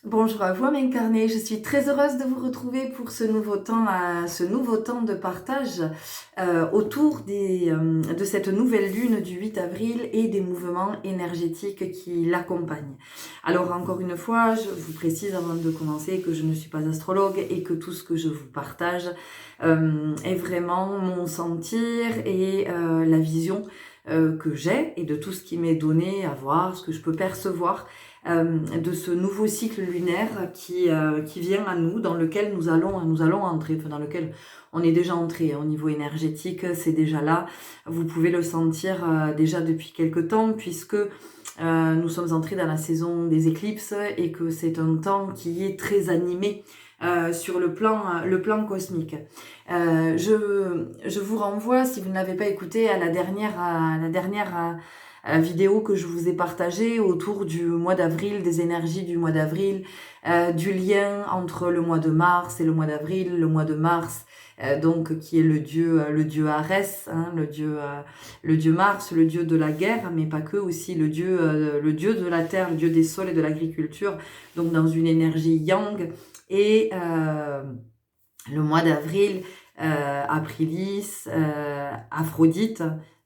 Bonjour à vous, âme incarnée. Je suis très heureuse de vous retrouver pour ce nouveau temps, de partage autour de cette nouvelle lune du 8 avril et des mouvements énergétiques qui l'accompagnent. Alors encore une fois, je vous précise avant de commencer que je ne suis pas astrologue et que tout ce que je vous partage est vraiment mon sentir et la vision que j'ai et de tout ce qui m'est donné à voir, ce que je peux percevoir de ce nouveau cycle lunaire qui vient à nous, dans lequel nous allons entrer, enfin dans lequel on est déjà entré au niveau énergétique, c'est déjà là. Vous pouvez le sentir déjà depuis quelque temps, puisque nous sommes entrés dans la saison des éclipses et que c'est un temps qui est très animé sur le plan cosmique. Je vous renvoie, si vous ne l'avez pas écouté, à la dernière vidéo que je vous ai partagée autour du mois d'avril, des énergies du mois d'avril, du lien entre le mois de mars et le mois d'avril, le mois de mars, donc qui est le dieu Arès, hein, le dieu Mars, le dieu de la guerre, mais pas que, aussi le dieu de la terre, le dieu des sols et de l'agriculture, donc dans une énergie yang. Et le mois d'avril, Aprilis, Aphrodite,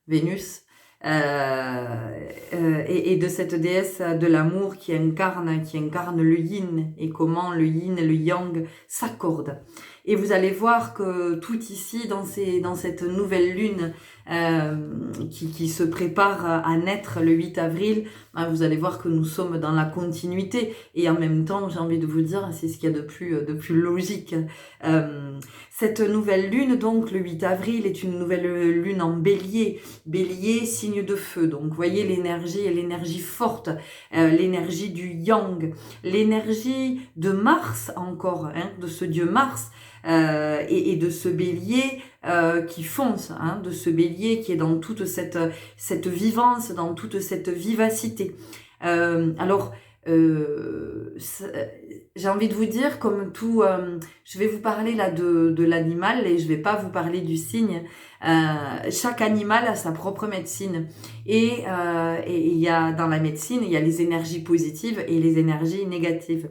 Vénus, et de cette déesse de l'amour qui incarne le yin, et comment le yin et le yang s'accordent. Et vous allez voir que tout ici, dans cette nouvelle lune qui se prépare à naître le 8 avril, vous allez voir que nous sommes dans la continuité. Et en même temps, j'ai envie de vous dire, c'est ce qu'il y a de plus logique. Cette nouvelle lune, donc le 8 avril, est une nouvelle lune en bélier. Bélier, signe de feu. Donc, vous voyez l'énergie forte, l'énergie du yang, l'énergie de Mars encore, hein, de ce dieu Mars, et de ce bélier qui fonce, hein, de ce bélier qui est dans toute cette vivance, dans toute cette vivacité. Alors, j'ai envie de vous dire, comme tout, je vais vous parler là de l'animal et je vais pas vous parler du signe. Chaque animal a sa propre médecine et il y a dans la médecine, il y a les énergies positives et les énergies négatives.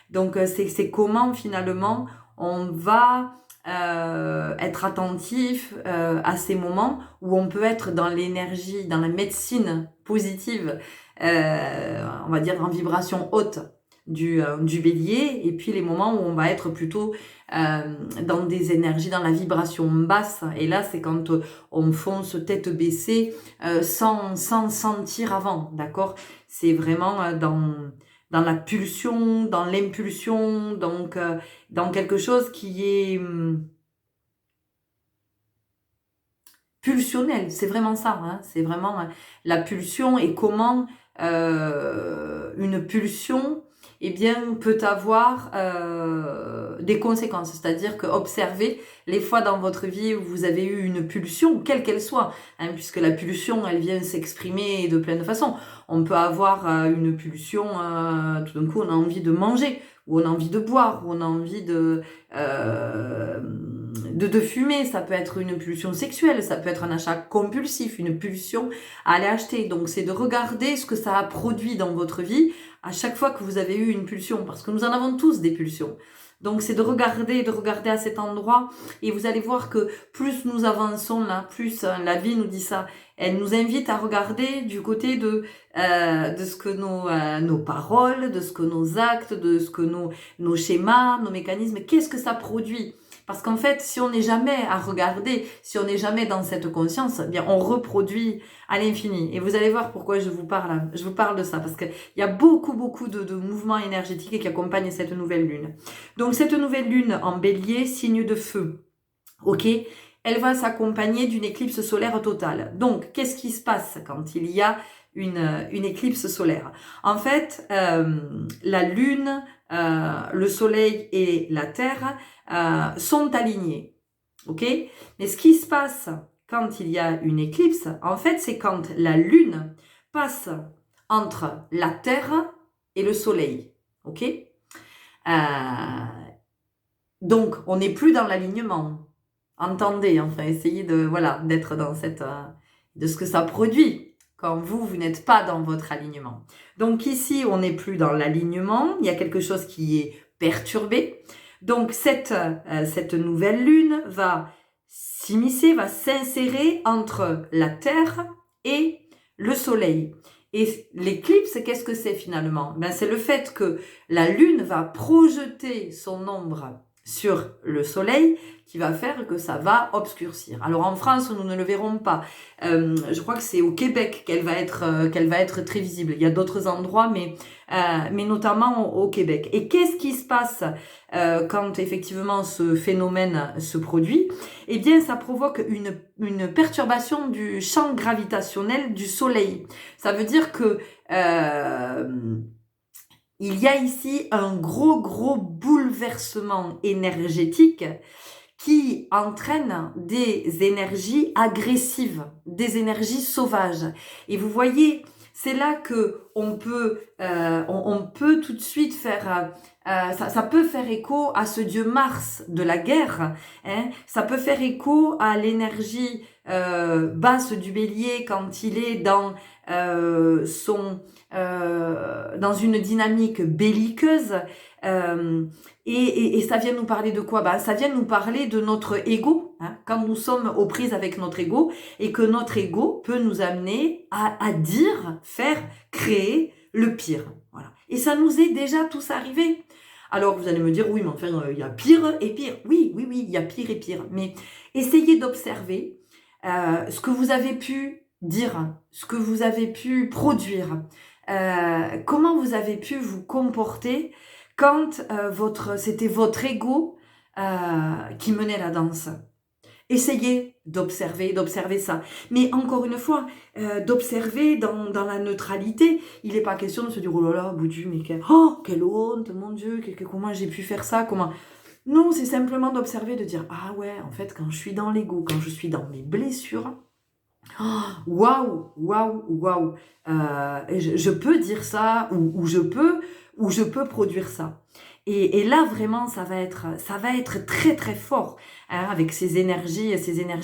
Donc c'est comment finalement on va être attentif à ces moments où on peut être dans l'énergie, dans la médecine positive, on va dire en vibration haute du bélier, et puis les moments où on va être plutôt dans des énergies, dans la vibration basse, et là c'est quand on fonce tête baissée sans sentir avant, d'accord? C'est vraiment dans la pulsion, dans l'impulsion, donc dans quelque chose qui est pulsionnel, c'est vraiment ça, hein, c'est vraiment la pulsion et comment une pulsion eh bien, peut avoir des conséquences. C'est-à-dire que observez les fois dans votre vie où vous avez eu une pulsion, quelle qu'elle soit, hein, puisque la pulsion, elle vient s'exprimer de plein de façons. On peut avoir une pulsion, tout d'un coup, on a envie de manger, ou on a envie de boire, ou on a envie de fumer, ça peut être une pulsion sexuelle, ça peut être un achat compulsif, une pulsion à aller acheter. Donc c'est de regarder ce que ça a produit dans votre vie à chaque fois que vous avez eu une pulsion, parce que nous en avons tous des pulsions. Donc c'est de regarder à cet endroit, et vous allez voir que plus nous avançons là, plus la vie nous dit ça. Elle nous invite à regarder du côté de ce que nos paroles, de ce que nos actes, de ce que nos schémas, nos mécanismes, qu'est-ce que ça produit? Parce qu'en fait, si on n'est jamais à regarder, si on n'est jamais dans cette conscience, eh bien on reproduit à l'infini. Et vous allez voir pourquoi je vous parle de ça, parce qu'il y a beaucoup de mouvements énergétiques qui accompagnent cette nouvelle lune. Donc cette nouvelle lune en bélier, signe de feu, ok, elle va s'accompagner d'une éclipse solaire totale. Donc qu'est-ce qui se passe quand il y a une éclipse solaire? En fait, la lune, le soleil et la terre sont alignés, ok? Mais ce qui se passe quand il y a une éclipse, en fait, c'est quand la lune passe entre la terre et le soleil, ok? Donc, on n'est plus dans l'alignement. Entendez, enfin, essayez d'être dans de ce que ça produit quand vous n'êtes pas dans votre alignement. Donc ici, on n'est plus dans l'alignement, il y a quelque chose qui est perturbé. Donc cette nouvelle lune va s'immiscer, va s'insérer entre la Terre et le Soleil. Et l'éclipse, qu'est-ce que c'est finalement? C'est le fait que la lune va projeter son ombre sur le soleil qui va faire que ça va obscurcir. Alors en France, nous ne le verrons pas. Je crois que c'est au Québec qu'elle va être très visible. Il y a d'autres endroits, mais notamment au Québec. Et qu'est-ce qui se passe quand effectivement ce phénomène se produit? Eh bien, ça provoque une perturbation du champ gravitationnel du soleil. Ça veut dire que il y a ici un gros bouleversement énergétique qui entraîne des énergies agressives, des énergies sauvages. Et vous voyez, c'est là que on peut tout de suite faire ça peut faire écho à ce dieu Mars de la guerre, hein. Ça peut faire écho à l'énergie basse du Bélier quand il est dans dans une dynamique belliqueuse. Et ça vient nous parler de quoi? Ça vient nous parler de notre ego, hein, quand nous sommes aux prises avec notre ego, et que notre ego peut nous amener à dire, faire, créer le pire. Voilà. Et ça nous est déjà tous arrivé. Alors vous allez me dire, oui, mais enfin, il y a pire et pire. Oui, il y a pire et pire. Mais essayez d'observer ce que vous avez pu dire, ce que vous avez pu produire, comment vous avez pu vous comporter quand c'était votre ego qui menait la danse. Essayez d'observer ça. Mais encore une fois, d'observer dans la neutralité. Il n'est pas question de se dire, oh là là, Boudu, mais quelle honte, mon Dieu, comment j'ai pu faire ça, comment... Non, c'est simplement d'observer, de dire, ah ouais, en fait, quand je suis dans l'ego, quand je suis dans mes blessures, waouh, je peux dire ça, ou je peux produire ça. Et là, vraiment, ça va être très, très fort, hein, avec ces énergies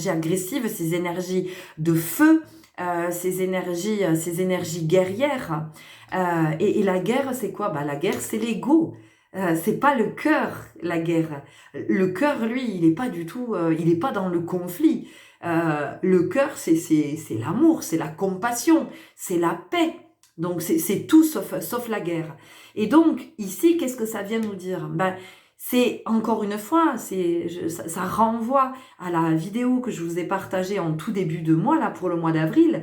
agressives, ces énergies de feu, ces énergies guerrières. Et la guerre, c'est quoi? La guerre, c'est l'ego. C'est pas le cœur, la guerre. Le cœur, lui, il est pas du tout, il est pas dans le conflit. Le cœur, c'est l'amour, c'est la compassion, c'est la paix. Donc c'est tout sauf la guerre. Et donc ici, qu'est-ce que ça vient nous dire? C'est encore une fois, ça renvoie à la vidéo que je vous ai partagée en tout début de mois, là pour le mois d'avril.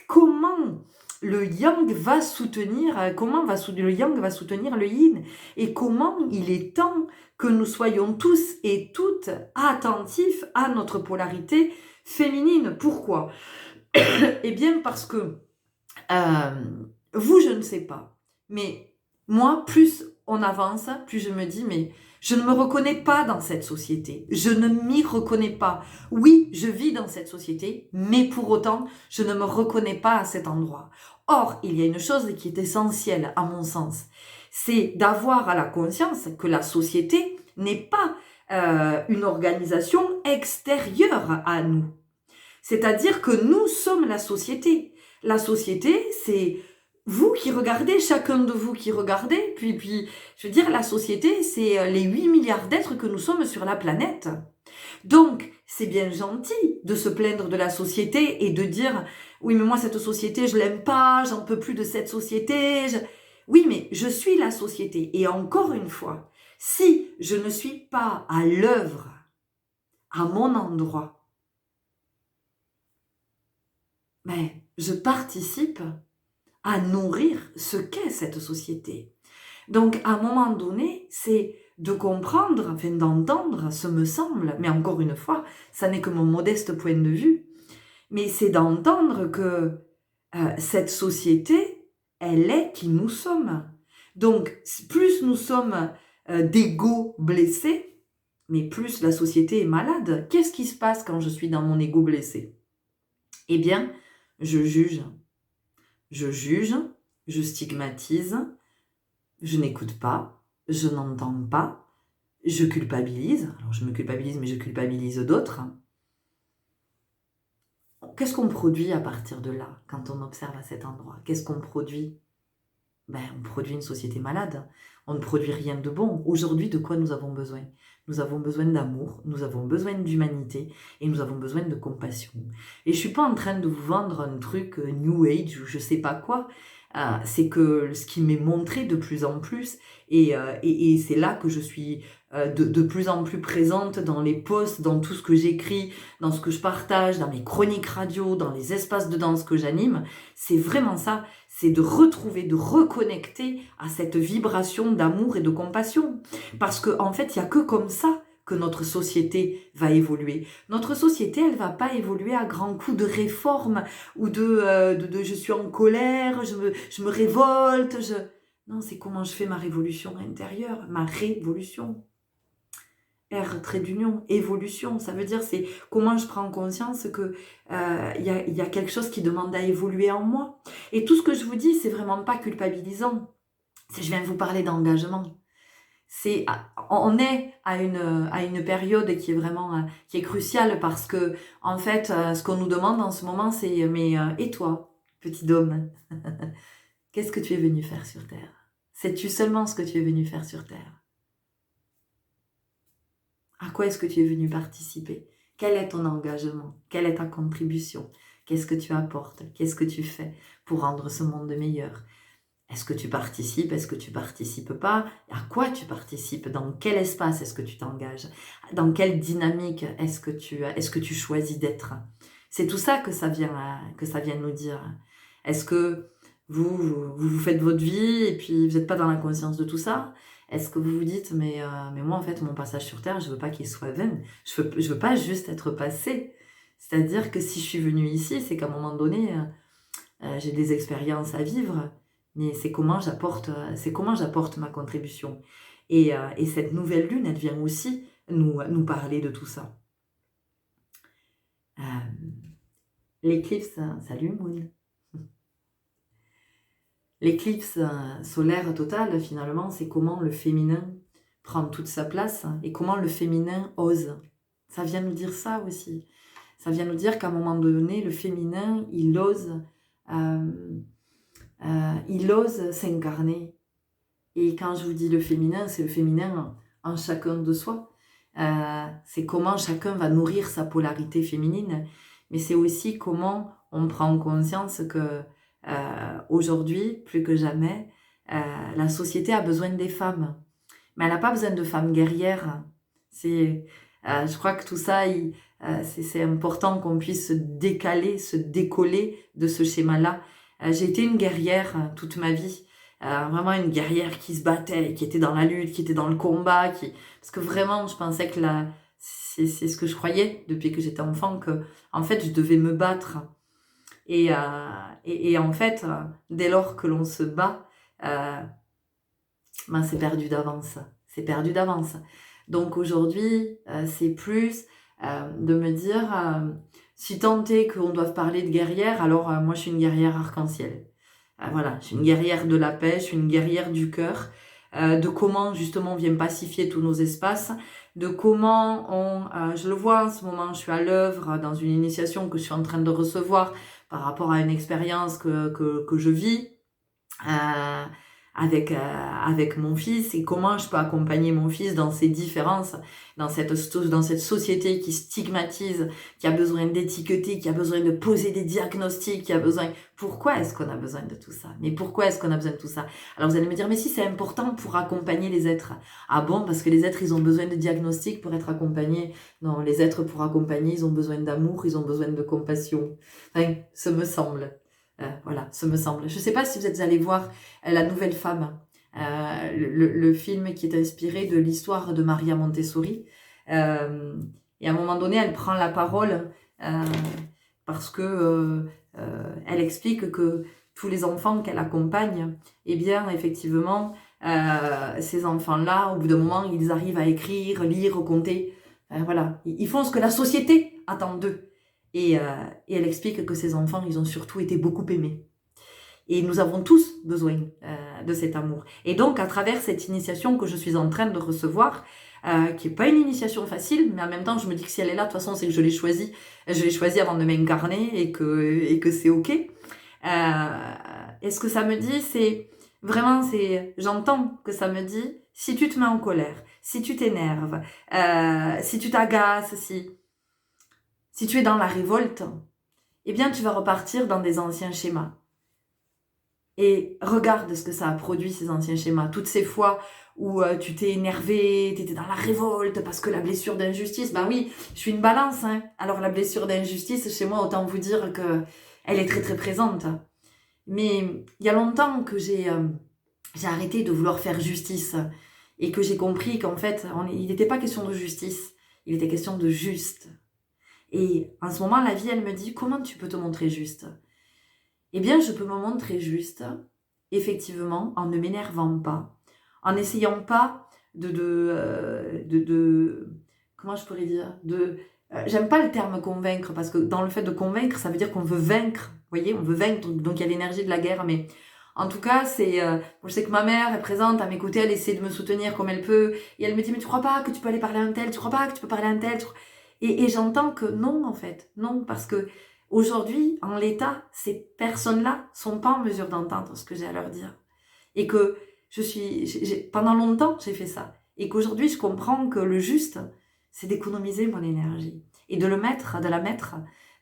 Comment le yang va soutenir, le yang va soutenir le yin, et comment il est temps que nous soyons tous et toutes attentifs à notre polarité féminine. Pourquoi? Eh bien parce que vous, je ne sais pas, mais moi, plus on avance, plus je me dis, mais je ne me reconnais pas dans cette société. Je ne m'y reconnais pas. Oui, je vis dans cette société, mais pour autant, je ne me reconnais pas à cet endroit. Or, il y a une chose qui est essentielle, à mon sens, c'est d'avoir à la conscience que la société n'est pas une organisation extérieure à nous. C'est-à-dire que nous sommes la société. La société, c'est vous qui regardez, chacun de vous qui regardez, puis je veux dire, la société, c'est les 8 milliards d'êtres que nous sommes sur la planète. Donc, c'est bien gentil de se plaindre de la société et de dire, oui, mais moi, cette société, je l'aime pas, j'en peux plus de cette société. Oui, mais je suis la société. Et encore une fois, si je ne suis pas à l'œuvre, à mon endroit, je participe à nourrir ce qu'est cette société. Donc, à un moment donné, c'est de comprendre, enfin d'entendre, ce me semble, mais encore une fois, ça n'est que mon modeste point de vue, mais c'est d'entendre que cette société, elle est qui nous sommes. Donc, plus nous sommes d'ego blessés, mais plus la société est malade. Qu'est-ce qui se passe quand je suis dans mon ego blessé? Eh bien, je juge, je stigmatise, je n'écoute pas, je n'entends pas, je culpabilise. Alors je me culpabilise, mais je culpabilise d'autres. qu'est-ce qu'on produit à partir de là, quand on observe à cet endroit? Qu'est-ce qu'on produit? On produit une société malade. On ne produit rien de bon. Aujourd'hui, de quoi nous avons besoin? Nous avons besoin d'amour, nous avons besoin d'humanité et nous avons besoin de compassion. Et je suis pas en train de vous vendre un truc New Age ou je sais pas quoi. C'est que ce qui m'est montré de plus en plus et c'est là que je suis de plus en plus présente dans les posts, dans tout ce que j'écris, dans ce que je partage, dans mes chroniques radio, dans les espaces de danse que j'anime. C'est vraiment ça, c'est de retrouver, de reconnecter à cette vibration d'amour et de compassion. Parce que en fait, il n'y a que comme ça que notre société va évoluer. Notre société, elle va pas évoluer à grands coups de réforme ou de je suis en colère, je me révolte. Non, c'est comment je fais ma révolution intérieure, ma révolution. R, trait d'union, évolution, ça veut dire c'est comment je prends conscience que y a quelque chose qui demande à évoluer en moi. Et tout ce que je vous dis, c'est vraiment pas culpabilisant. Je viens de vous parler d'engagement. On est à une période qui est vraiment qui est cruciale parce que en fait ce qu'on nous demande en ce moment c'est mais et toi petit homme qu'est-ce que tu es venu faire sur terre? Sais-tu seulement ce que tu es venu faire sur terre? À quoi est-ce que tu es venu participer? Quel est ton engagement? Quelle est ta contribution? Qu'est-ce que tu apportes? Qu'est-ce que tu fais pour rendre ce monde meilleur? Est-ce que tu participes? Est-ce que tu participes pas? À quoi tu participes? Dans quel espace est-ce que tu t'engages? Dans quelle dynamique est-ce que tu choisis d'être? C'est tout ça que ça vient nous dire. Est-ce que vous faites votre vie et puis vous n'êtes pas dans la conscience de tout ça? Est-ce que vous vous dites mais moi en fait mon passage sur terre je veux pas qu'il soit vain. Je veux pas juste être passé. C'est-à-dire que si je suis venue ici c'est qu'à un moment donné j'ai des expériences à vivre. Mais c'est comment j'apporte ma contribution. Et cette nouvelle lune, elle vient aussi nous parler de tout ça. L'éclipse, salut Moon. L'éclipse solaire totale, finalement, c'est comment le féminin prend toute sa place et comment le féminin ose. Ça vient nous dire ça aussi. Ça vient nous dire qu'à un moment donné, le féminin, il ose s'incarner. Et quand je vous dis le féminin, c'est le féminin en chacun de soi. C'est comment chacun va nourrir sa polarité féminine. Mais c'est aussi comment on prend conscience que aujourd'hui, plus que jamais, la société a besoin des femmes. Mais elle n'a pas besoin de femmes guerrières. Je crois que tout ça, c'est important qu'on puisse se décaler, se décoller de ce schéma-là. J'ai été une guerrière toute ma vie, vraiment une guerrière qui se battait, qui était dans la lutte, qui était dans le combat, parce que vraiment je pensais que c'est ce que je croyais depuis que j'étais enfant, que en fait je devais me battre et en fait dès lors que l'on se bat, c'est perdu d'avance. Donc aujourd'hui c'est plus de me dire si tant est qu'on doit parler de guerrière, alors moi je suis une guerrière arc-en-ciel. Voilà, je suis une guerrière de la paix, je suis une guerrière du cœur, de comment justement on vient pacifier tous nos espaces, de comment je le vois en ce moment, je suis à l'œuvre dans une initiation que je suis en train de recevoir par rapport à une expérience que je vis avec mon fils et comment je peux accompagner mon fils dans ses différences, dans cette société qui stigmatise, qui a besoin d'étiqueter, qui a besoin de poser des diagnostics, qui a besoin... Pourquoi est-ce qu'on a besoin de tout ça? Mais pourquoi est-ce qu'on a besoin de tout ça? Alors vous allez me dire, mais si c'est important pour accompagner les êtres. Ah bon, parce que les êtres, ils ont besoin de diagnostics pour être accompagnés. Non, les êtres pour accompagner, ils ont besoin d'amour, ils ont besoin de compassion. Enfin, ce me semble. Voilà, ce me semble. Je ne sais pas si vous êtes allés voir La Nouvelle Femme, le film qui est inspiré de l'histoire de Maria Montessori. Et à un moment donné, elle prend la parole parce que elle explique que tous les enfants qu'elle accompagne, eh bien, effectivement, ces enfants-là, au bout d'un moment, ils arrivent à écrire, lire, compter. Voilà, ils font ce que la société attend d'eux. Et elle explique que ces enfants, ils ont surtout été beaucoup aimés. Et nous avons tous besoin de cet amour. Et donc, à travers cette initiation que je suis en train de recevoir, qui n'est pas une initiation facile, mais en même temps, je me dis que si elle est là, de toute façon, c'est que je l'ai choisie. Je l'ai choisie avant de m'incarner et que c'est OK. Et ce que ça me dit, c'est vraiment, j'entends que ça me dit, si tu te mets en colère, si tu t'énerves, si tu t'agaces, si tu es dans la révolte, eh bien, tu vas repartir dans des anciens schémas. Et regarde ce que ça a produit, ces anciens schémas. Toutes ces fois où tu t'es énervé, tu étais dans la révolte parce que la blessure d'injustice, ben oui, je suis une balance, hein. Alors la blessure d'injustice, chez moi, autant vous dire que elle est très très présente. Mais il y a longtemps que j'ai arrêté de vouloir faire justice et que j'ai compris qu'en fait, il n'était pas question de justice, il était question de juste. Et en ce moment, la vie, elle me dit, comment tu peux te montrer juste ? Eh bien, je peux me montrer juste, effectivement, en ne m'énervant pas, en n'essayant pas comment je pourrais dire, j'aime pas le terme convaincre, parce que dans le fait de convaincre, ça veut dire qu'on veut vaincre, vous voyez, on veut vaincre, donc il y a l'énergie de la guerre, mais en tout cas, je sais que ma mère est présente à mes côtés, elle essaie de me soutenir comme elle peut, et elle me dit, mais tu crois pas que tu peux aller parler à un tel, tu crois pas que tu peux parler à un tel, et j'entends que non, en fait, non, parce que aujourd'hui, en l'état, ces personnes-là sont pas en mesure d'entendre ce que j'ai à leur dire. Et que pendant longtemps, j'ai fait ça. Et qu'aujourd'hui, je comprends que le juste, c'est d'économiser mon énergie. Et de la mettre,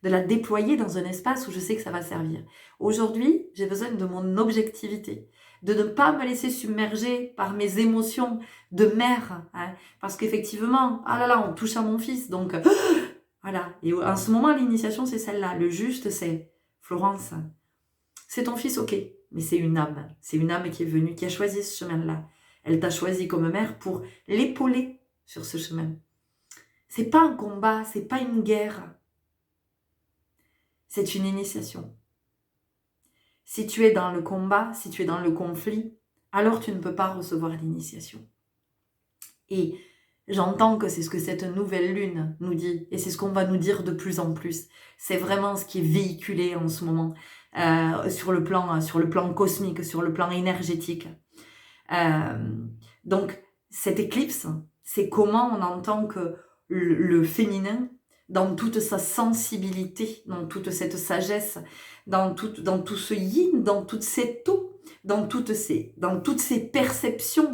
de la déployer dans un espace où je sais que ça va servir. Aujourd'hui, j'ai besoin de mon objectivité. De ne pas me laisser submerger par mes émotions de mère. Hein, parce qu'effectivement, ah là là, on touche à mon fils. Donc, voilà. Et en ce moment, l'initiation, c'est celle-là. Le juste, c'est Florence, c'est ton fils, ok. Mais c'est une âme. C'est une âme qui est venue, qui a choisi ce chemin-là. Elle t'a choisi comme mère pour l'épauler sur ce chemin. C'est pas un combat, c'est pas une guerre. C'est une initiation. Si tu es dans le combat, si tu es dans le conflit, alors tu ne peux pas recevoir l'initiation. Et j'entends que c'est ce que cette nouvelle lune nous dit, et c'est ce qu'on va nous dire de plus en plus. C'est vraiment ce qui est véhiculé en ce moment, sur le plan cosmique, sur le plan énergétique. Donc, cette éclipse, c'est comment on entend que le féminin, dans toute sa sensibilité, dans toute cette sagesse, dans tout ce yin, dans toute cette eau, dans toutes ces perceptions,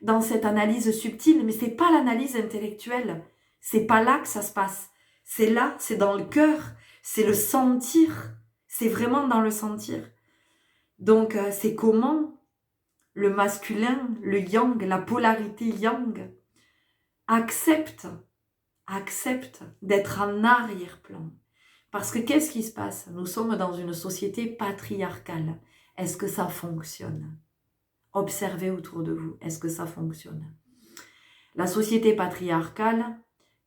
dans cette analyse subtile, mais c'est pas l'analyse intellectuelle, c'est pas là que ça se passe, c'est là, c'est dans le cœur, c'est le sentir, c'est vraiment dans le sentir. Donc c'est comment le masculin, le yang, la polarité yang, accepte d'être en arrière-plan. Parce que qu'est-ce qui se passe ? Nous sommes dans une société patriarcale. Est-ce que ça fonctionne ? Observez autour de vous, est-ce que ça fonctionne ? La société patriarcale,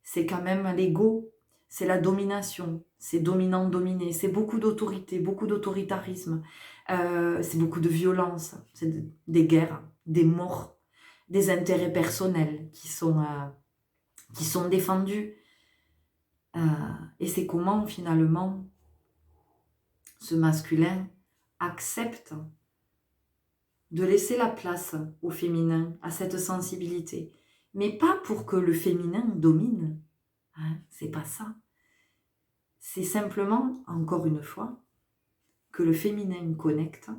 c'est quand même l'ego, c'est la domination, c'est dominant-dominé, c'est beaucoup d'autorité, beaucoup d'autoritarisme, c'est beaucoup de violence, c'est des guerres, des morts, des intérêts personnels qui sont défendus. Et c'est comment finalement ce masculin accepte de laisser la place au féminin, à cette sensibilité. Mais pas pour que le féminin domine. Hein, c'est pas ça. C'est simplement, encore une fois, que le féminin connecte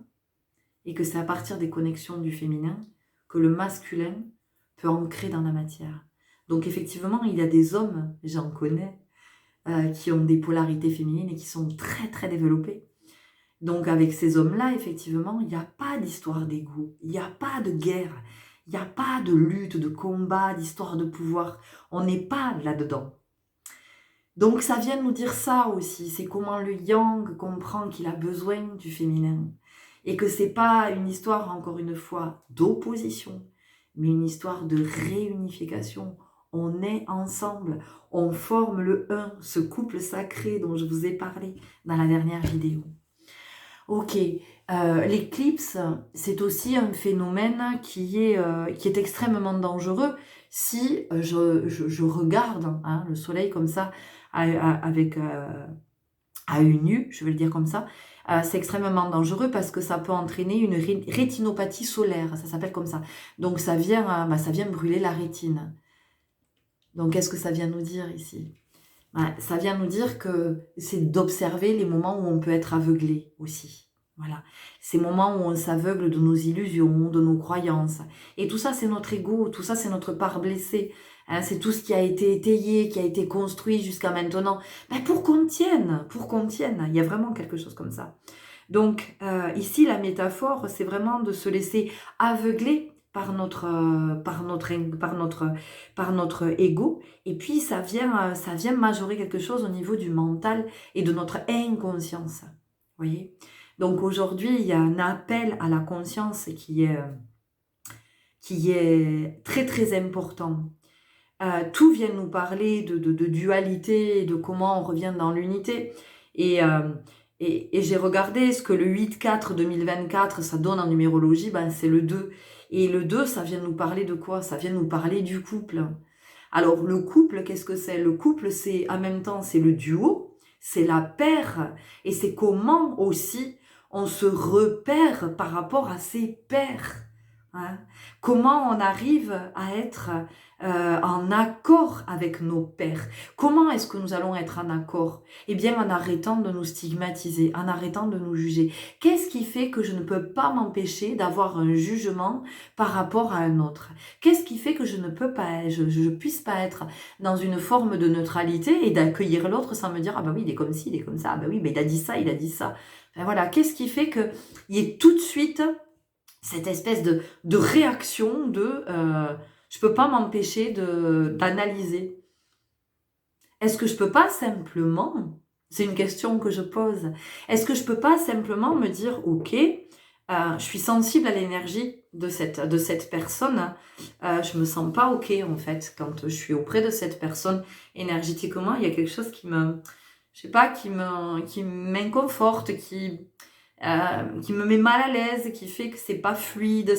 et que c'est à partir des connexions du féminin que le masculin peut ancrer dans la matière. Donc effectivement, il y a des hommes, j'en connais, qui ont des polarités féminines et qui sont très très développées. Donc avec ces hommes-là, effectivement, il n'y a pas d'histoire d'ego, il n'y a pas de guerre, il n'y a pas de lutte, de combat, d'histoire de pouvoir. On n'est pas là-dedans. Donc ça vient nous dire ça aussi, c'est comment le yang comprend qu'il a besoin du féminin. Et que c'est pas une histoire, encore une fois, d'opposition, mais une histoire de réunification. On est ensemble, on forme le un, ce couple sacré dont je vous ai parlé dans la dernière vidéo. Ok, l'éclipse, c'est aussi un phénomène qui est extrêmement dangereux si je regarde le soleil comme ça, à une nue, je vais le dire comme ça. C'est extrêmement dangereux parce que ça peut entraîner une rétinopathie solaire, ça s'appelle comme ça. Donc ça vient brûler la rétine. Donc, qu'est-ce que ça vient nous dire ici? Ça vient nous dire que c'est d'observer les moments où on peut être aveuglé aussi. Voilà. Ces moments où on s'aveugle de nos illusions, de nos croyances. Et tout ça, c'est notre ego, tout ça, c'est notre part blessée. Hein, c'est tout ce qui a été étayé, qui a été construit jusqu'à maintenant. Pour qu'on tienne, pour qu'on tienne. Il y a vraiment quelque chose comme ça. Donc, ici, la métaphore, c'est vraiment de se laisser aveugler par notre ego, et puis ça vient majorer quelque chose au niveau du mental et de notre inconscience. Vous voyez? Donc aujourd'hui, il y a un appel à la conscience qui est très très important. Tout vient nous parler de dualité et de comment on revient dans l'unité. Et j'ai regardé ce que le 8-4 2024, ça donne en numérologie, c'est le 2. Et le 2, ça vient nous parler de quoi? Ça vient nous parler du couple. Alors, le couple, qu'est-ce que c'est? Le couple, c'est en même temps, c'est le duo, c'est la paire, et c'est comment aussi on se repère par rapport à ses pairs. Hein? Comment on arrive à être en accord avec nos pairs. Comment est-ce que nous allons être en accord? Eh bien, en arrêtant de nous stigmatiser, en arrêtant de nous juger. Qu'est-ce qui fait que je ne peux pas m'empêcher d'avoir un jugement par rapport à un autre? Qu'est-ce qui fait que je ne peux pas, je puisse pas être dans une forme de neutralité et d'accueillir l'autre sans me dire ah bah oui, il est comme ci, il est comme ça, ah bah oui, mais il a dit ça, il a dit ça. Enfin, voilà, qu'est-ce qui fait que il y ait tout de suite cette espèce de réaction de je peux pas m'empêcher d'analyser. Est-ce que je peux pas simplement, c'est une question que je pose, est-ce que je peux pas simplement me dire ok, je suis sensible à l'énergie de cette personne, je me sens pas ok en fait quand je suis auprès de cette personne énergétiquement, il y a quelque chose qui m'inconforte, qui me met mal à l'aise, qui fait que c'est pas fluide,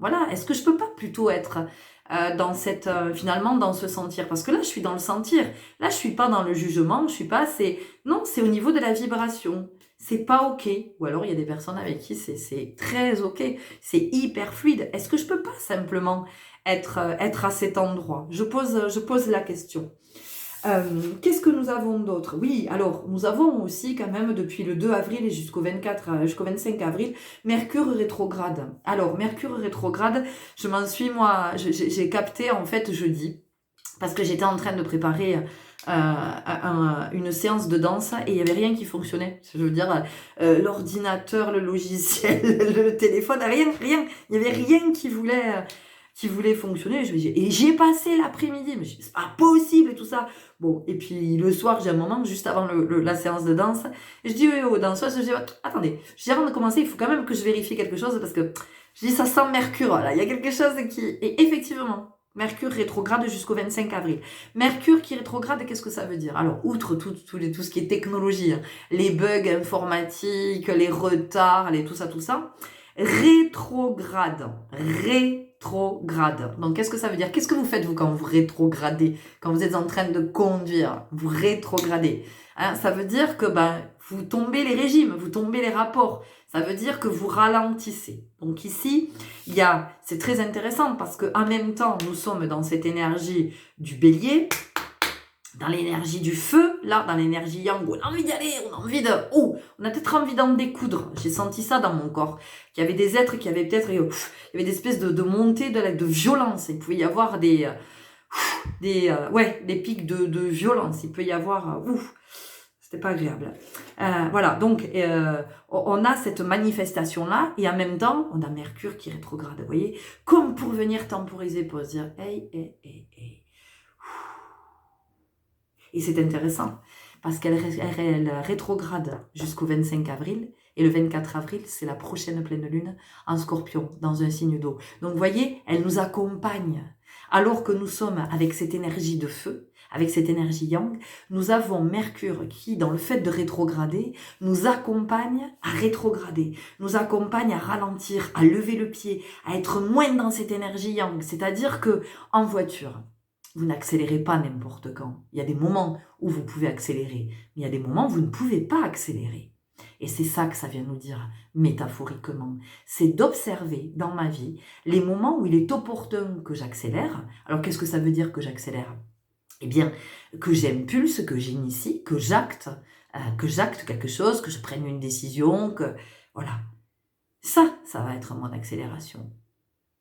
voilà, est-ce que je peux pas plutôt être dans finalement dans ce sentir, parce que là je suis dans le sentir, là je suis pas dans le jugement, je suis pas, non, c'est au niveau de la vibration, c'est pas ok, ou alors il y a des personnes avec qui c'est très ok, c'est hyper fluide, est-ce que je peux pas simplement être à cet endroit? Je pose la question. Qu'est-ce que nous avons d'autre? Oui, alors nous avons aussi quand même depuis le 2 avril et jusqu'au 25 avril, Mercure rétrograde. Alors Mercure rétrograde, j'ai capté en fait jeudi, parce que j'étais en train de préparer une séance de danse et il n'y avait rien qui fonctionnait. Je veux dire, l'ordinateur, le logiciel, le téléphone, rien, il n'y avait rien qui voulait fonctionner. Et j'y ai passé l'après-midi, mais c'est pas possible et tout ça. Bon, et puis le soir, j'ai un moment, juste avant la séance de danse, et je dis aux danseuses, je dis, attendez, avant de commencer, il faut quand même que je vérifie quelque chose, parce que je dis, ça sent Mercure, là, il y a quelque chose qui... Et effectivement, Mercure rétrograde jusqu'au 25 avril. Mercure qui rétrograde, qu'est-ce que ça veut dire? Alors, outre tout ce qui est technologie, hein, les bugs informatiques, les retards, tout ça, rétrograde. Donc, qu'est-ce que ça veut dire? Qu'est-ce que vous faites, vous, quand vous rétrogradez? Quand vous êtes en train de conduire, vous rétrogradez. Hein, ça veut dire que vous tombez les régimes, vous tombez les rapports. Ça veut dire que vous ralentissez. Donc ici, c'est très intéressant parce que en même temps, nous sommes dans cette énergie du bélier, dans l'énergie du feu, là, dans l'énergie yang, où on a envie d'y aller, on a envie on a peut-être envie d'en découdre. J'ai senti ça dans mon corps. Qu'il y avait des êtres qui avaient peut-être, il y avait des espèces de montées de violence. Il pouvait y avoir des pics de violence. Il peut y avoir, c'était pas agréable. Voilà, donc on a cette manifestation-là, et en même temps, on a Mercure qui rétrograde, vous voyez, comme pour venir temporiser, pour se dire, hey. Et c'est intéressant, parce qu'elle rétrograde jusqu'au 25 avril, et le 24 avril, c'est la prochaine pleine lune en Scorpion, dans un signe d'eau. Donc vous voyez, elle nous accompagne. Alors que nous sommes avec cette énergie de feu, avec cette énergie yang, nous avons Mercure qui, dans le fait de rétrograder, nous accompagne à rétrograder, nous accompagne à ralentir, à lever le pied, à être moins dans cette énergie yang. C'est-à-dire que en voiture, vous n'accélérez pas n'importe quand. Il y a des moments où vous pouvez accélérer, mais il y a des moments où vous ne pouvez pas accélérer. Et c'est ça que ça vient nous dire métaphoriquement. C'est d'observer dans ma vie les moments où il est opportun que j'accélère. Alors qu'est-ce que ça veut dire que j'accélère? Eh bien, que j'impulse, que j'initie, que j'acte quelque chose, que je prenne une décision, que... Voilà. Ça va être mon accélération.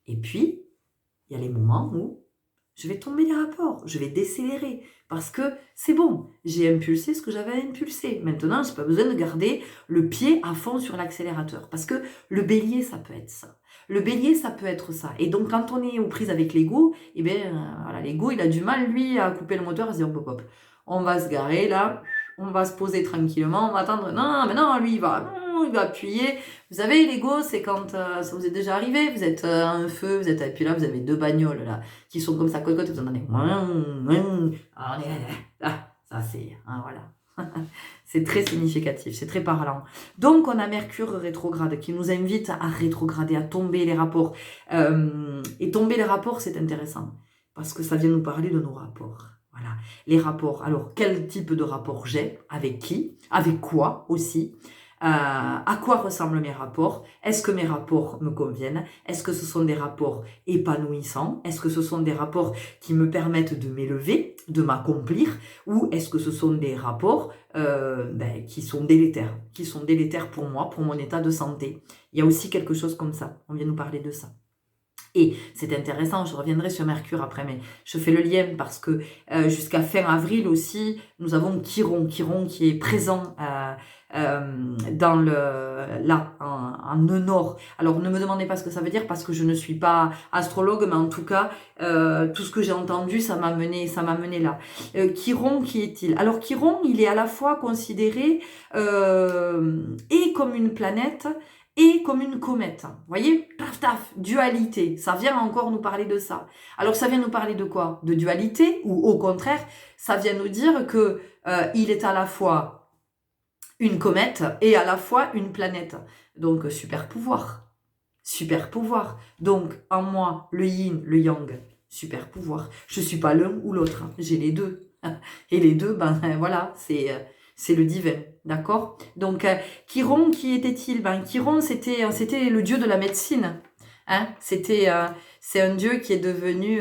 Et puis, il y a les moments où je vais tomber les rapports, je vais décélérer, parce que c'est bon, j'ai impulsé ce que j'avais à impulser. Maintenant, je n'ai pas besoin de garder le pied à fond sur l'accélérateur, parce que le bélier, ça peut être ça. Le bélier, ça peut être ça. Et donc, quand on est aux prises avec l'ego, eh bien, voilà, l'ego, il a du mal, lui, à couper le moteur, à se dire, hop, hop, on va se garer là, on va se poser tranquillement, on va attendre. Non, mais non, lui, il va appuyer. Vous savez, l'ego, c'est quand ça vous est déjà arrivé, vous êtes à un feu, vous êtes, et puis là, vous avez deux bagnoles, là, qui sont comme ça, côte, vous entendez, ah, on est là, ça c'est, hein, voilà. C'est très significatif, c'est très parlant. Donc, on a Mercure rétrograde qui nous invite à rétrograder, à tomber les rapports. Et tomber les rapports, c'est intéressant, parce que ça vient nous parler de nos rapports. Voilà, les rapports. Alors, quel type de rapport j'ai? Avec qui? Avec quoi aussi? À quoi ressemblent mes rapports? Est-ce que mes rapports me conviennent? Est-ce que ce sont des rapports épanouissants? Est-ce que ce sont des rapports qui me permettent de m'élever, de m'accomplir? Ou est-ce que ce sont des rapports qui sont délétères pour moi, pour mon état de santé? Il y a aussi quelque chose comme ça. On vient nous parler de ça. Et c'est intéressant, je reviendrai sur Mercure après, mais je fais le lien parce que jusqu'à fin avril aussi, nous avons Chiron qui est présent dans en nœud nord. Alors ne me demandez pas ce que ça veut dire parce que je ne suis pas astrologue, mais en tout cas, tout ce que j'ai entendu, ça m'a mené là. Chiron, qui est-il? Alors Chiron, il est à la fois considéré et comme une planète, et comme une comète. Vous voyez? Paf, taf, dualité. Ça vient encore nous parler de ça. Alors, ça vient nous parler de quoi? De dualité? Ou au contraire, ça vient nous dire que il est à la fois une comète et à la fois une planète. Donc, super pouvoir. Super pouvoir. Donc, en moi, le yin, le yang, super pouvoir. Je suis pas l'un ou l'autre. J'ai les deux. Et les deux, ben voilà, c'est le divin, d'accord? Donc, Chiron, qui était-il? Ben, Chiron, c'était le dieu de la médecine. Hein? C'est un dieu qui est devenu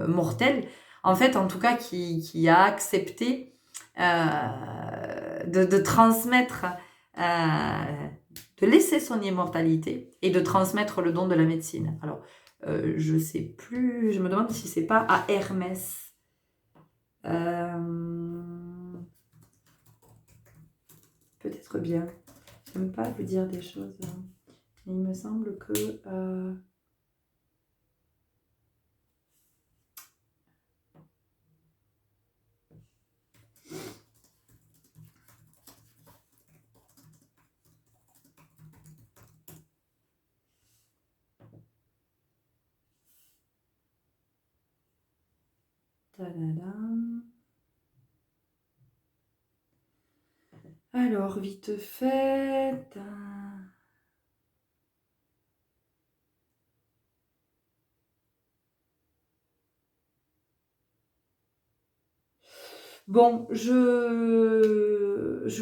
mortel. En fait, en tout cas, qui a accepté de transmettre, de laisser son immortalité et de transmettre le don de la médecine. Alors, je sais plus, je me demande si c'est pas à Hermès. Peut-être bien. J'aime pas vous dire des choses. Mais il me semble que... Tadadam. Alors, vite fait... Bon, je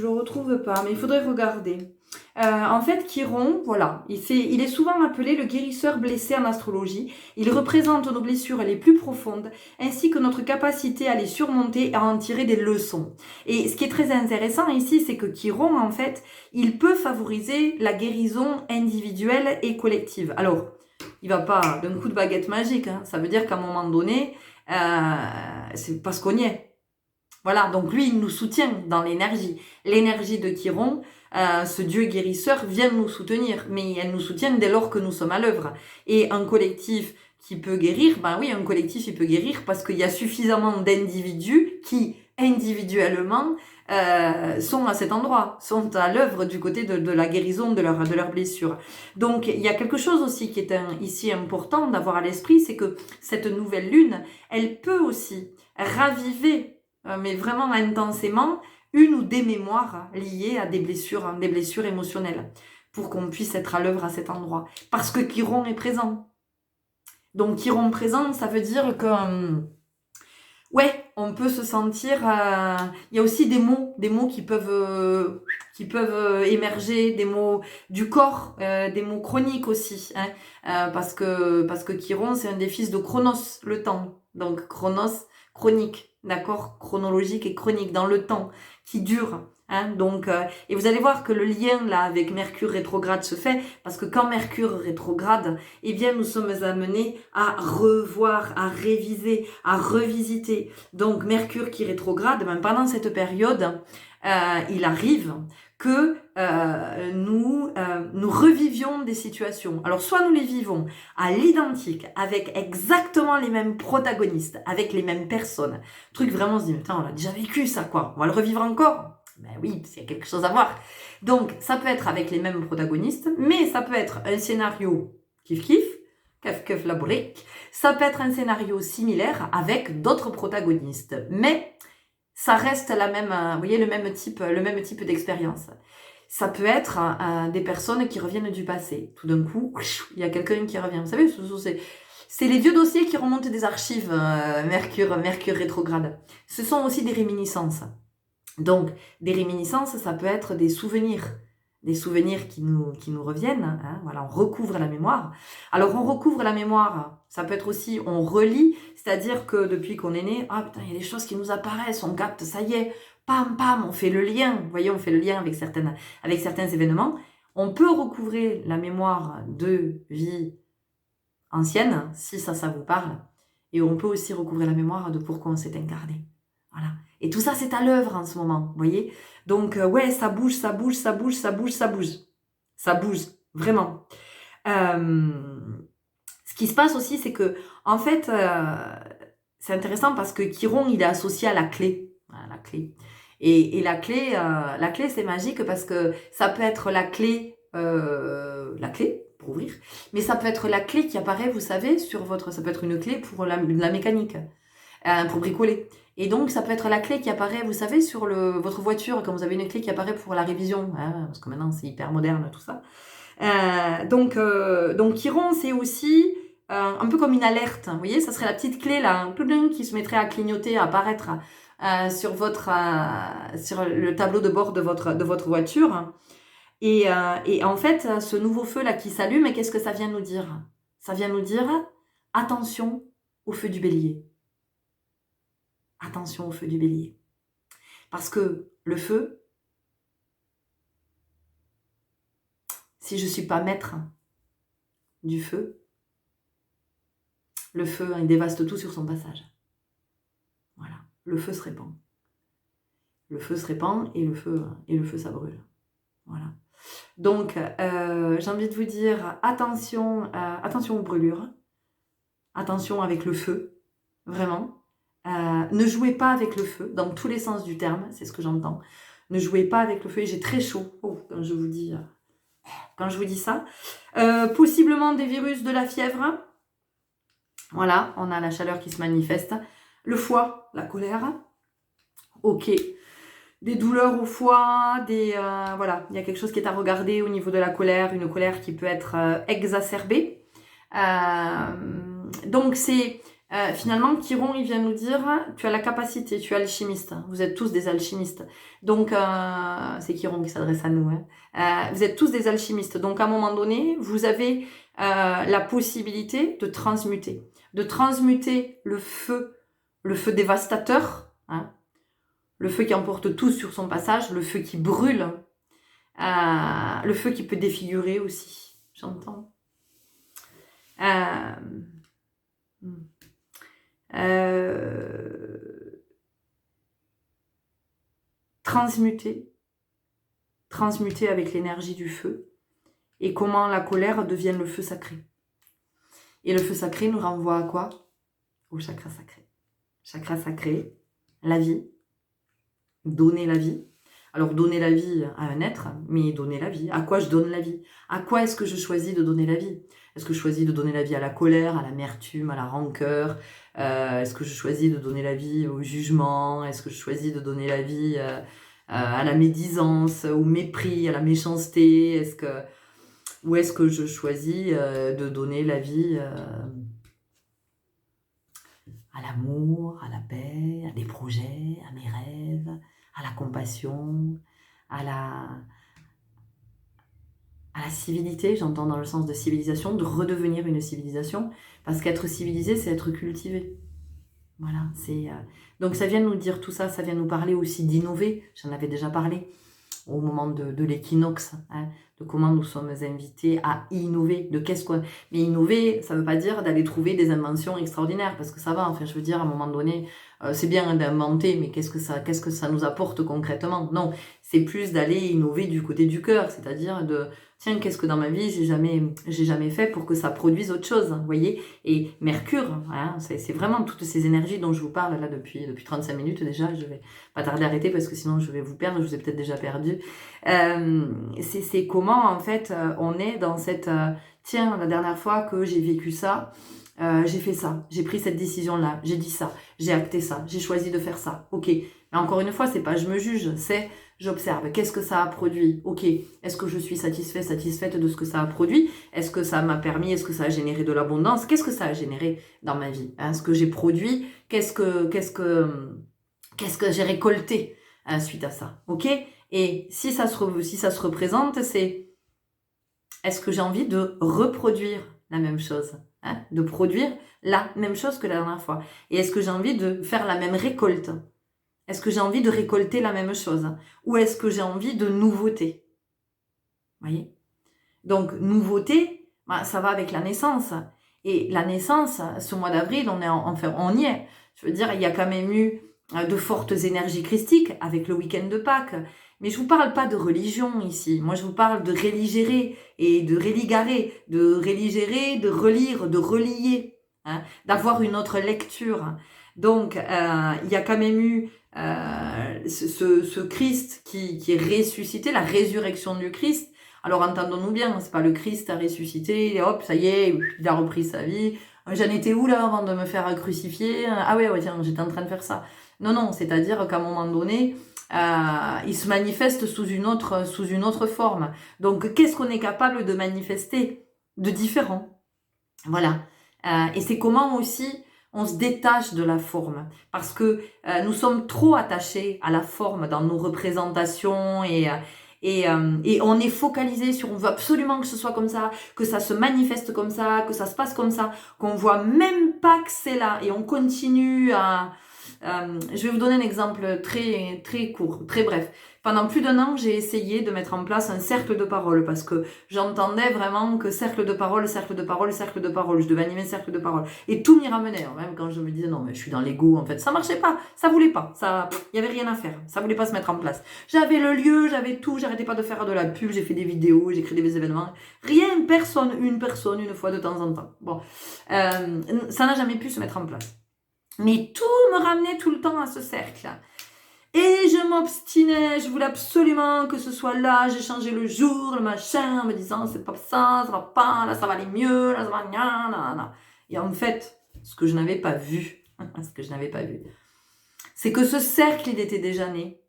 le retrouve pas, mais il faudrait regarder. En fait, Chiron, voilà, il est souvent appelé le guérisseur blessé en astrologie. Il représente nos blessures les plus profondes, ainsi que notre capacité à les surmonter et à en tirer des leçons. Et ce qui est très intéressant ici, c'est que Chiron, en fait, il peut favoriser la guérison individuelle et collective. Alors, il va pas d'un coup de baguette magique, hein. Ça veut dire qu'à un moment donné, c'est parce qu'on y est. Voilà, donc lui, il nous soutient dans l'énergie. L'énergie de Chiron, ce dieu guérisseur, vient nous soutenir, mais elle nous soutient dès lors que nous sommes à l'œuvre. Et un collectif qui peut guérir, ben oui, un collectif, il peut guérir parce qu'il y a suffisamment d'individus qui, individuellement, sont à cet endroit, sont à l'œuvre du côté de la guérison de leurs blessures. Donc, il y a quelque chose aussi qui est ici important d'avoir à l'esprit, c'est que cette nouvelle lune, elle peut aussi raviver mais vraiment intensément, une ou des mémoires liées à des blessures émotionnelles, pour qu'on puisse être à l'œuvre à cet endroit. Parce que Chiron est présent. Donc Chiron présent, ça veut dire que, ouais, on peut se sentir... Il y a aussi des mots qui peuvent émerger, des mots du corps, des mots chroniques aussi. Hein, parce que Chiron, c'est un des fils de Chronos, le temps. Donc Chronos, chronique, d'accord, chronologique et chronique, dans le temps, qui dure. Hein, donc, et vous allez voir que le lien là avec Mercure rétrograde se fait, parce que quand Mercure rétrograde, eh bien nous sommes amenés à revoir, à réviser, à revisiter. Donc Mercure qui rétrograde, même pendant cette période, il arrive que nous revivions des situations. Alors soit nous les vivons à l'identique, avec exactement les mêmes protagonistes, avec les mêmes personnes. Truc vraiment, on se dit, mais putain, on l'a déjà vécu ça, quoi. On va le revivre encore. Ben oui, il y a quelque chose à voir. Donc, ça peut être avec les mêmes protagonistes, mais ça peut être un scénario kiff-kiff, kef-kef la brique. Ça peut être un scénario similaire avec d'autres protagonistes. Mais ça reste la même, vous voyez, le même type d'expérience. Ça peut être des personnes qui reviennent du passé. Tout d'un coup, il y a quelqu'un qui revient. Vous savez, c'est les vieux dossiers qui remontent des archives, Mercure rétrograde. Ce sont aussi des réminiscences. Donc, des réminiscences, ça peut être des souvenirs qui nous reviennent. Hein, voilà, on recouvre la mémoire. Alors, on recouvre la mémoire, ça peut être aussi, on relit, c'est-à-dire que depuis qu'on est né, ah putain, il y a des choses qui nous apparaissent, on capte, ça y est, pam, pam, on fait le lien. Vous voyez, on fait le lien avec certains événements. On peut recouvrer la mémoire de vie ancienne, si ça vous parle. Et on peut aussi recouvrer la mémoire de pourquoi on s'est incarné. Voilà. Et tout ça, c'est à l'œuvre en ce moment, vous voyez. Donc, ouais, ça bouge. Ça bouge, vraiment. Ce qui se passe aussi, c'est que, en fait, c'est intéressant parce que Chiron, il est associé à la clé. Voilà, la clé. Et la clé, c'est magique parce que ça peut être la clé pour ouvrir, mais ça peut être la clé qui apparaît, vous savez, ça peut être une clé pour la mécanique, pour bricoler. Et donc, ça peut être la clé qui apparaît, vous savez, sur votre voiture, quand vous avez une clé qui apparaît pour la révision, hein, parce que maintenant, c'est hyper moderne, tout ça. Donc Chiron, c'est aussi un peu comme une alerte. Vous voyez, ça serait la petite clé, là, qui se mettrait à clignoter, à apparaître sur le tableau de bord de votre voiture. Et en fait, ce nouveau feu-là qui s'allume, qu'est-ce que ça vient nous dire? Ça vient nous dire, attention au feu du bélier. Attention au feu du bélier. Parce que le feu, si je ne suis pas maître du feu, le feu, il dévaste tout sur son passage. Voilà, le feu se répand. Le feu se répand et le feu, ça brûle. Voilà. Donc, j'ai envie de vous dire, attention aux brûlures. Attention avec le feu, vraiment. Ne jouez pas avec le feu, dans tous les sens du terme, c'est ce que j'entends. Ne jouez pas avec le feu, et j'ai très chaud quand je vous dis ça. Possiblement des virus de la fièvre. Voilà, on a la chaleur qui se manifeste. Le foie, la colère. Ok. Des douleurs au foie, voilà, il y a quelque chose qui est à regarder au niveau de la colère, une colère qui peut être exacerbée. Donc c'est... finalement, Chiron, il vient nous dire, tu as la capacité, tu es alchimiste. Vous êtes tous des alchimistes. Donc, c'est Chiron qui s'adresse à nous. Hein. Vous êtes tous des alchimistes. Donc, à un moment donné, vous avez la possibilité de transmuter. De transmuter le feu dévastateur, hein, le feu qui emporte tout sur son passage, le feu qui brûle, le feu qui peut défigurer aussi. J'entends. Transmuter avec l'énergie du feu et comment la colère devient le feu sacré. Et le feu sacré nous renvoie à quoi? Au chakra sacré. Chakra sacré, la vie, donner la vie. Alors donner la vie à un être, mais donner la vie. À quoi je donne la vie? À quoi est-ce que je choisis de donner la vie? Est-ce que je choisis de donner la vie à la colère, à l'amertume, à la rancœur? Est-ce que je choisis de donner la vie au jugement? Est-ce que je choisis de donner la vie à la médisance, au mépris, à la méchanceté? Ou est-ce que je choisis de donner la vie à l'amour, à la paix, à des projets, à mes rêves, à la compassion, à la civilité, j'entends dans le sens de civilisation, de redevenir une civilisation, parce qu'être civilisé, c'est être cultivé. Voilà, donc ça vient nous dire tout ça, ça vient nous parler aussi d'innover, j'en avais déjà parlé au moment de l'équinoxe, hein, de comment nous sommes invités à innover, de qu'est-ce qu'on... Mais innover, ça ne veut pas dire d'aller trouver des inventions extraordinaires, parce que ça va, enfin je veux dire, à un moment donné, c'est bien d'inventer, mais qu'est-ce que ça nous apporte concrètement? Non, c'est plus d'aller innover du côté du cœur, c'est-à-dire tiens, qu'est-ce que dans ma vie j'ai jamais fait pour que ça produise autre chose, vous voyez? Et Mercure, hein, c'est vraiment toutes ces énergies dont je vous parle là depuis 35 minutes déjà, je vais pas tarder à arrêter parce que sinon je vais vous perdre, je vous ai peut-être déjà perdu. C'est comment en fait on est dans cette... tiens, la dernière fois que j'ai vécu ça, j'ai fait ça, j'ai pris cette décision-là, j'ai dit ça, j'ai acté ça, j'ai choisi de faire ça, ok. Mais encore une fois, c'est pas je me juge, c'est j'observe. Qu'est-ce que ça a produit? Ok. Est-ce que je suis satisfaite de ce que ça a produit? Est-ce que ça m'a permis? Est-ce que ça a généré de l'abondance? Qu'est-ce que ça a généré dans ma vie? Hein, ce que j'ai produit, qu'est-ce que j'ai récolté suite à ça? Ok. Et si ça se représente, c'est est-ce que j'ai envie de reproduire la même chose? Hein, de produire la même chose que la dernière fois? Et est-ce que j'ai envie de faire la même récolte? Est-ce que j'ai envie de récolter la même chose? Ou est-ce que j'ai envie de nouveauté? Vous voyez? Donc, nouveauté, bah, ça va avec la naissance. Et la naissance, ce mois d'avril, enfin, on y est. Je veux dire, il y a quand même eu de fortes énergies christiques avec le week-end de Pâques. Mais je vous parle pas de religion ici. Moi, je vous parle de religérer et de religarer, de religérer, de relire, de relier, hein, d'avoir une autre lecture. Donc, il y a quand même eu ce Christ qui est ressuscité, la résurrection du Christ. Alors entendons-nous bien, c'est pas le Christ a ressuscité, et hop, ça y est, il a repris sa vie. J'en étais où là avant de me faire crucifier? Ah ouais, tiens, j'étais en train de faire ça. Non, c'est-à-dire qu'à un moment donné, il se manifeste sous une autre forme. Donc qu'est-ce qu'on est capable de manifester de différent? Voilà. Et c'est comment aussi on se détache de la forme. Parce que nous sommes trop attachés à la forme dans nos représentations et on est focalisé sur on veut absolument que ce soit comme ça, que ça se manifeste comme ça, que ça se passe comme ça, qu'on voit même pas que c'est là et on continue à... je vais vous donner un exemple très, très court, très bref. Pendant plus d'1 an, j'ai essayé de mettre en place un cercle de parole parce que j'entendais vraiment que cercle de parole, cercle de parole, cercle de parole. Je devais animer un cercle de parole. Et tout m'y ramenait, hein, même quand je me disais non, mais je suis dans l'ego, en fait. Ça marchait pas, ça voulait pas, il y avait rien à faire, ça voulait pas se mettre en place. J'avais le lieu, j'avais tout, j'arrêtais pas de faire de la pub, j'ai fait des vidéos, j'ai créé des événements. Rien, personne, une fois de temps en temps. Bon, ça n'a jamais pu se mettre en place. Mais tout me ramenait tout le temps à ce cercle. Et je m'obstinais, je voulais absolument que ce soit là, j'ai changé le jour, le machin, en me disant c'est pas ça va pas, là ça va aller mieux, là ça va rien. Et en fait, ce que je n'avais pas vu, c'est que ce cercle, il était déjà né.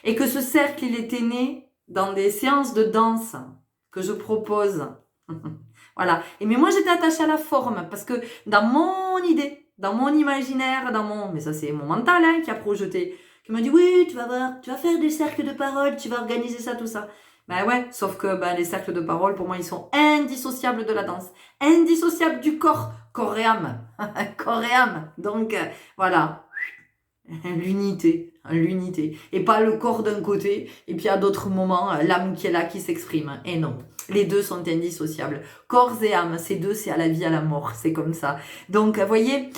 Et que ce cercle, il était né dans des séances de danse que je propose. Voilà. Et mais moi, j'étais attachée à la forme parce que dans mon idée, dans mon imaginaire, mais ça c'est mon mental hein, qui a projeté, qui m'a dit oui, tu vas voir, tu vas faire des cercles de parole, tu vas organiser ça, tout ça. Ben ouais, sauf que les cercles de parole, pour moi, ils sont indissociables de la danse, indissociables du corps, corps et âme, corps et âme. Donc voilà, l'unité. Et pas le corps d'un côté, et puis à d'autres moments, l'âme qui est là, qui s'exprime. Et non, les deux sont indissociables. Corps et âme, ces deux, c'est à la vie, à la mort, c'est comme ça. Donc, vous voyez,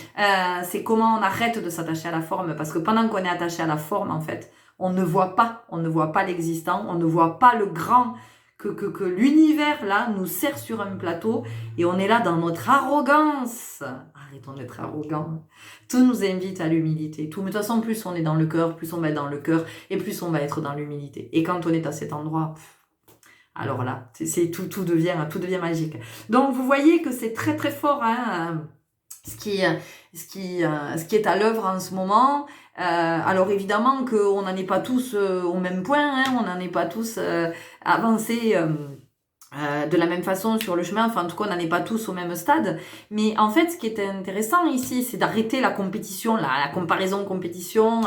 c'est comment on arrête de s'attacher à la forme, parce que pendant qu'on est attaché à la forme, en fait, on ne voit pas l'existant, on ne voit pas le grand, que l'univers, là, nous sert sur un plateau, et on est là dans notre arrogance. Arrêtons d'être arrogants. Tout nous invite à l'humilité. Tout, mais de toute façon, plus on est dans le cœur, plus on va être dans le cœur, et plus on va être dans l'humilité. Et quand on est à cet endroit, alors là, tout devient magique. Donc vous voyez que c'est très très fort, hein, ce qui est à l'œuvre en ce moment. Alors évidemment qu'on n'en est pas tous au même point, hein, on n'en est pas tous avancés de la même façon sur le chemin, enfin en tout cas on n'en est pas tous au même stade, mais en fait ce qui est intéressant ici c'est d'arrêter la compétition, la comparaison compétition,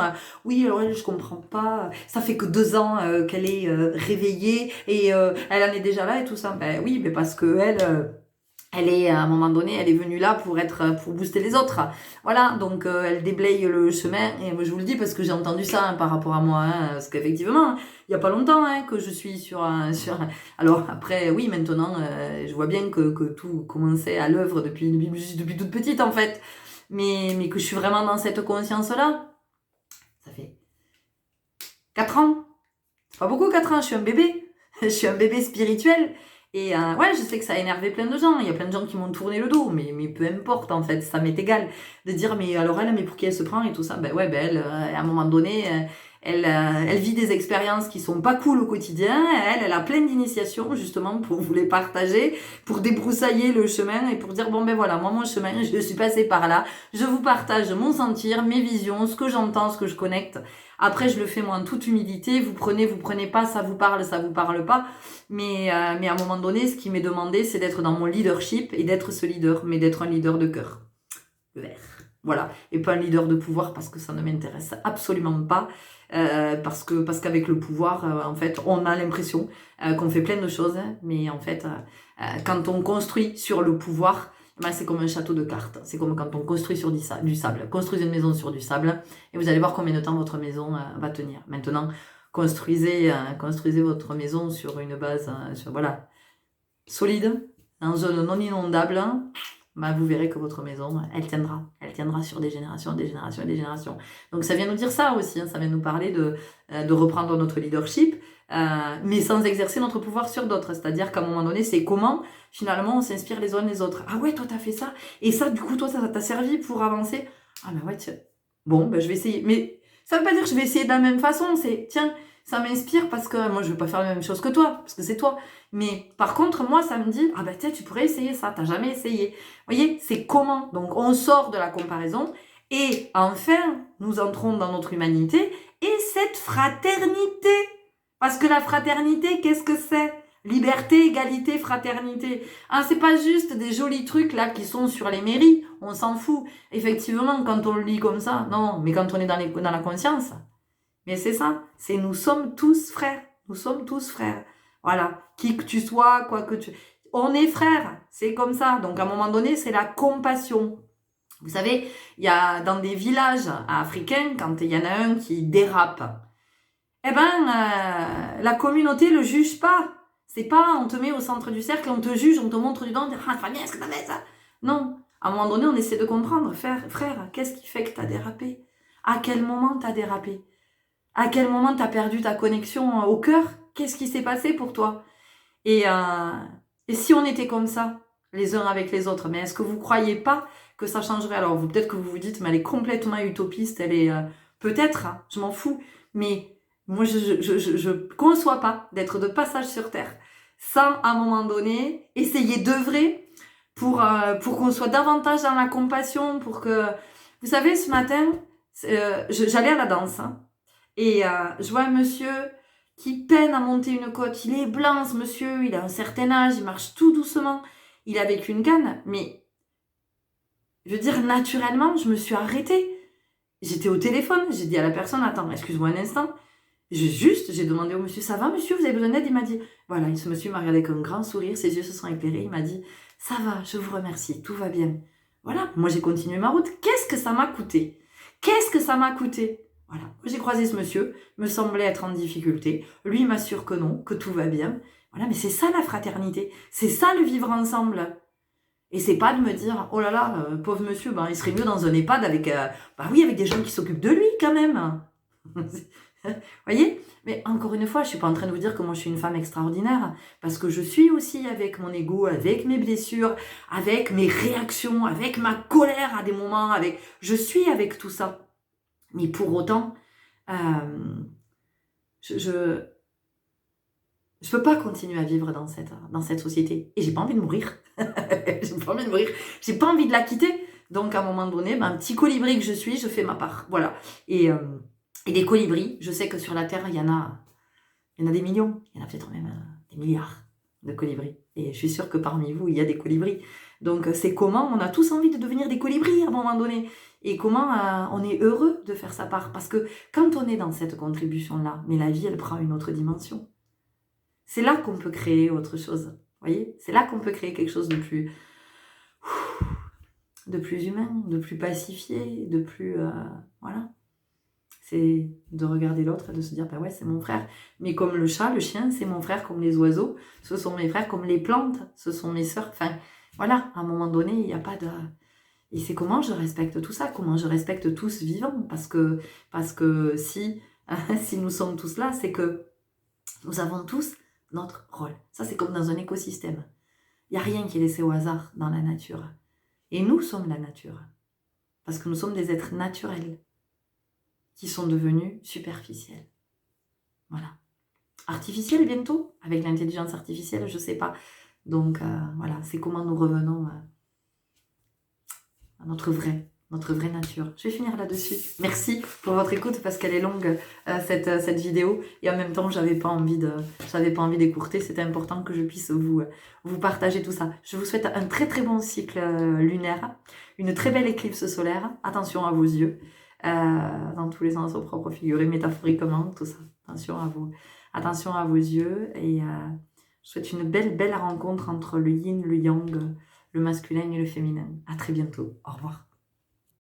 oui alors elle je comprends pas, ça fait que 2 ans qu'elle est réveillée et elle en est déjà là et tout ça, ben oui mais parce que elle est, à un moment donné, elle est venue là pour booster les autres. Voilà, donc elle déblaye le chemin. Et moi, je vous le dis parce que j'ai entendu ça par rapport à moi. Parce qu'effectivement, il n'y a pas longtemps que je suis Alors après, oui, maintenant, je vois bien que tout commençait à l'œuvre depuis toute petite, en fait. Mais que je suis vraiment dans cette conscience-là. Ça fait 4 ans. C'est pas beaucoup, 4 ans, je suis un bébé. Je suis un bébé spirituel. Et ouais, je sais que ça a énervé plein de gens. Il y a plein de gens qui m'ont tourné le dos, mais peu importe en fait, ça m'est égal. De dire, mais alors elle, mais pour qui elle se prend et tout ça. Ben ouais, ben elle, à un moment donné, elle vit des expériences qui sont pas cool au quotidien. Elle a plein d'initiations justement pour vous les partager, pour débroussailler le chemin et pour dire, bon ben voilà, moi mon chemin, je suis passée par là. Je vous partage mon sentir, mes visions, ce que j'entends, ce que je connecte. Après, je le fais moi en toute humilité. Vous prenez pas, ça vous parle pas. Mais à un moment donné, ce qui m'est demandé, c'est d'être dans mon leadership et d'être ce leader, mais d'être un leader de cœur. Vert. Voilà. Et pas un leader de pouvoir parce que ça ne m'intéresse absolument pas. Parce qu'avec le pouvoir, en fait, on a l'impression qu'on fait plein de choses. Mais en fait, quand on construit sur le pouvoir, ben, c'est comme un château de cartes. C'est comme quand on construit sur du sable. Construisez une maison sur du sable et vous allez voir combien de temps votre maison va tenir. Maintenant, construisez votre maison sur une base voilà, solide, en zone non inondable. Bah, vous verrez que votre maison, elle tiendra sur des générations, des générations et des générations. Donc ça vient nous dire ça aussi, ça vient nous parler de reprendre notre leadership, mais sans exercer notre pouvoir sur d'autres. C'est-à-dire qu'à un moment donné, c'est comment finalement on s'inspire les uns les autres. Ah ouais, toi t'as fait ça, et ça du coup toi ça t'a servi pour avancer. Ah ben ouais, tiens. Bon, ben je vais essayer. Mais ça veut pas dire que je vais essayer de la même façon, c'est tiens, ça m'inspire parce que moi je vais pas faire la même chose que toi, parce que c'est toi. Mais par contre, moi ça me dit, ah ben tiens, tu pourrais essayer ça, t'as jamais essayé. Vous voyez, c'est comment. Donc on sort de la comparaison et enfin nous entrons dans notre humanité et cette fraternité. Parce que la fraternité, qu'est-ce que c'est? Liberté, égalité, fraternité. Ah, c'est pas juste des jolis trucs là qui sont sur les mairies, on s'en fout. Effectivement, quand on le lit comme ça, non, mais quand on est dans la conscience, mais c'est ça, c'est nous sommes tous frères, nous sommes tous frères. Voilà, qui que tu sois, quoi que tu... On est frères, c'est comme ça. Donc à un moment donné, c'est la compassion. Vous savez, il y a dans des villages africains, quand il y en a un qui dérape, eh ben, la communauté le juge pas. C'est pas, on te met au centre du cercle, on te juge, on te montre du doigt, on te dit, ah Fabien, est-ce que t'as fait ça? Non. À un moment donné, on essaie de comprendre. Frère, qu'est-ce qui fait que t'as dérapé? À quel moment t'as dérapé? À quel moment t'as perdu ta connexion au cœur? Qu'est-ce qui s'est passé pour toi? Et si on était comme ça, les uns avec les autres, mais est-ce que vous croyez pas que ça changerait? Alors, peut-être que vous vous dites, mais elle est complètement utopiste, elle est... peut-être, hein, je m'en fous, mais moi, je conçois pas d'être de passage sur Terre sans, à un moment donné, essayer d'œuvrer pour qu'on soit davantage dans la compassion, pour que... Vous savez, ce matin, j'allais à la danse, hein, et je vois un monsieur qui peine à monter une côte. Il est blanc, ce monsieur, il a un certain âge, il marche tout doucement. Il est avec une canne, mais je veux dire, naturellement, je me suis arrêtée. J'étais au téléphone, j'ai dit à la personne, attends, excuse-moi un instant. J'ai demandé au monsieur, ça va monsieur, vous avez besoin d'aide? Il m'a dit, voilà, ce monsieur m'a regardé avec un grand sourire, ses yeux se sont éclairés, il m'a dit, ça va, je vous remercie, tout va bien. Voilà, moi j'ai continué ma route. Qu'est-ce que ça m'a coûté? Qu'est-ce que ça m'a coûté? Voilà, j'ai croisé ce monsieur, me semblait être en difficulté. Lui m'assure que non, que tout va bien. Voilà, mais c'est ça la fraternité, c'est ça le vivre ensemble. Et c'est pas de me dire, oh là là, pauvre monsieur, ben, il serait mieux dans un EHPAD avec, bah oui, avec des gens qui s'occupent de lui quand même. Voyez? Mais encore une fois, je suis pas en train de vous dire que moi je suis une femme extraordinaire, parce que je suis aussi avec mon ego, avec mes blessures, avec mes réactions, avec ma colère à des moments, je suis avec tout ça. Mais pour autant, je peux pas continuer à vivre dans cette société. Et j'ai pas envie de mourir. J'ai pas envie de mourir. J'ai pas envie de la quitter. Donc à un moment donné, un petit colibri que je suis, je fais ma part. Voilà. Et des colibris, je sais que sur la Terre, il y en a des millions. Il y en a peut-être même des milliards. de colibris. Et je suis sûre que parmi vous, il y a des colibris. Donc c'est comment on a tous envie de devenir des colibris à un moment donné. Et comment on est heureux de faire sa part. Parce que quand on est dans cette contribution-là, mais la vie, elle prend une autre dimension. C'est là qu'on peut créer autre chose. Vous voyez? C'est là qu'on peut créer quelque chose de plus humain, de plus pacifié, de plus... voilà. C'est de regarder l'autre et de se dire, bah ouais, c'est mon frère. Mais comme le chat, le chien, c'est mon frère, comme les oiseaux, ce sont mes frères, comme les plantes, ce sont mes sœurs. Enfin, voilà, à un moment donné, il n'y a pas de... Et c'est comment je respecte tout ça, comment je respecte tous vivants. Parce que si, si nous sommes tous là, c'est que nous avons tous notre rôle. Ça, c'est comme dans un écosystème. Il n'y a rien qui est laissé au hasard dans la nature. Et nous sommes la nature. Parce que nous sommes des êtres naturels qui sont devenus superficiels. Voilà. Artificiels bientôt, avec l'intelligence artificielle, je ne sais pas. Donc voilà, c'est comment nous revenons à notre vraie nature. Je vais finir là-dessus. Merci pour votre écoute parce qu'elle est longue cette vidéo et en même temps j'avais pas envie d'écourter. C'était important que je puisse vous partager tout ça. Je vous souhaite un très très bon cycle lunaire, une très belle éclipse solaire. Attention à vos yeux, dans tous les sens, au propre figuré, métaphoriquement, tout ça. Attention à vos yeux et je souhaite une belle rencontre entre le yin, le yang, le masculin et le féminin. À très bientôt. Au revoir.